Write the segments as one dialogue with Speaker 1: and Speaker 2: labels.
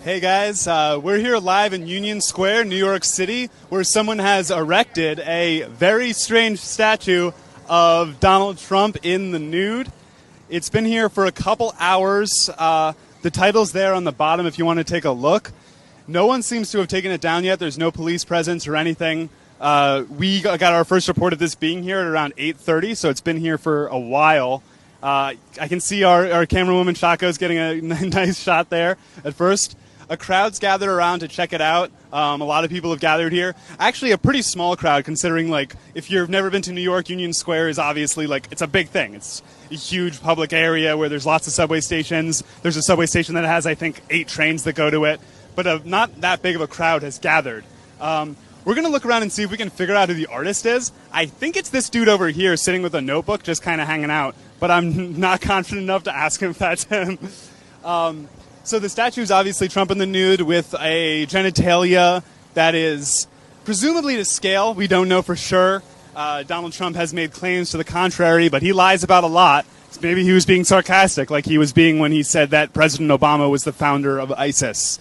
Speaker 1: Hey guys, we're here live in Union Square, New York City, where someone has erected a very strange statue of Donald Trump in the nude. It's been here for a couple hours. The title's there on the bottom if you want to take a look. No one seems to have taken it down yet. There's no police presence or anything. We got our first report of this being here at around 8:30, so it's been here for a while. I can see our camerawoman Shaco's getting a nice shot there at first. A crowd's gathered around to check it out. A lot of people have gathered here. Actually, a pretty small crowd, considering, like, if you've never been to New York, Union Square is obviously, like, it's a big thing. It's a huge public area where there's lots of subway stations. There's a subway station that has, I think, 8 trains that go to it. But not that big of a crowd has gathered. We're going to look around and see if we can figure out who the artist is. I think it's this dude over here sitting with a notebook just kind of hanging out. But I'm not confident enough to ask him if that's him. So the statue is obviously Trump in the nude with a genitalia that is presumably to scale. We don't know for sure. Donald Trump has made claims to the contrary, but he lies about a lot. Maybe he was being sarcastic, like he was being when he said that President Obama was the founder of ISIS.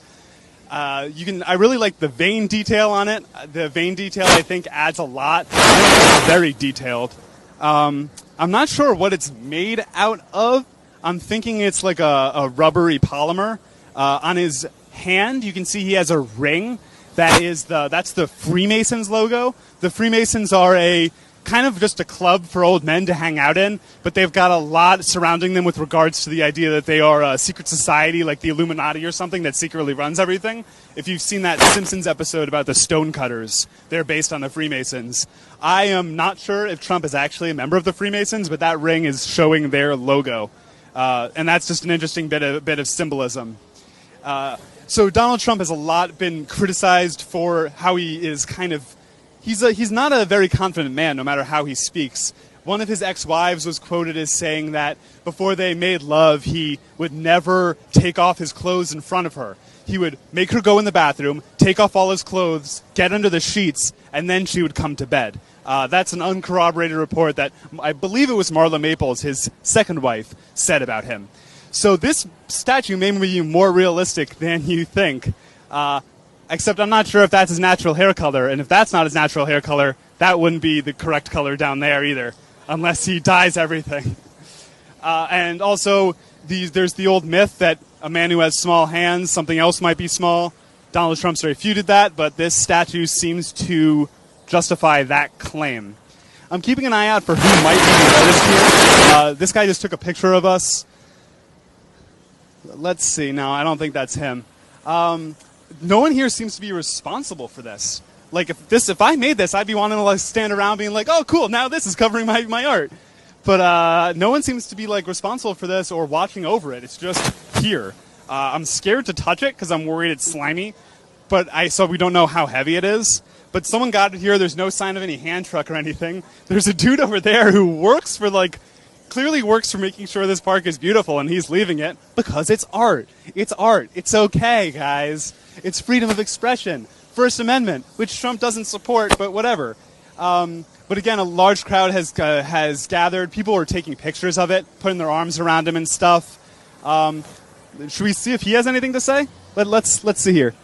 Speaker 1: I really like the vein detail on it. The vein detail, I think, adds a lot. It's very detailed. I'm not sure what it's made out of. I'm thinking it's like a rubbery polymer. On his hand, you can see he has a ring. That's the Freemasons logo. The Freemasons are a kind of just a club for old men to hang out in, but they've got a lot surrounding them with regards to the idea that they are a secret society like the Illuminati or something that secretly runs everything. If you've seen that Simpsons episode about the Stonecutters, they're based on the Freemasons. I am not sure if Trump is actually a member of the Freemasons, but that ring is showing their logo. And that's just an interesting bit of symbolism. So Donald Trump has a lot been criticized for how he is kind of... He's not a very confident man, no matter how he speaks. One of his ex-wives was quoted as saying that before they made love, he would never take off his clothes in front of her. He would make her go in the bathroom, take off all his clothes, get under the sheets, and then she would come to bed. That's an uncorroborated report that I believe it was Marla Maples, his second wife, said about him. So this statue may be more realistic than you think. Except I'm not sure if that's his natural hair color, and if that's not his natural hair color, that wouldn't be the correct color down there either, unless he dyes everything. And also, there's the old myth that a man who has small hands, something else might be small. Donald Trump's refuted that, but this statue seems to justify that claim. I'm keeping an eye out for who might be the artist here. This guy just took a picture of us. Let's see. No, I don't think that's him. No one here seems to be responsible for this. Like, if I made this, I'd be wanting to, like, stand around being like, oh, cool, now this is covering my art. But no one seems to be, like, responsible for this or watching over it. It's just here. I'm scared to touch it because I'm worried it's slimy. So we don't know how heavy it is. But someone got it here. There's no sign of any hand truck or anything. There's a dude over there who works for, clearly works for making sure this park is beautiful, and he's leaving it because it's art. It's art. It's okay, guys. It's freedom of expression. First Amendment, which Trump doesn't support, but whatever. But again, a large crowd has gathered. People are taking pictures of it, putting their arms around him and stuff. Should we see if he has anything to say? Let's see here.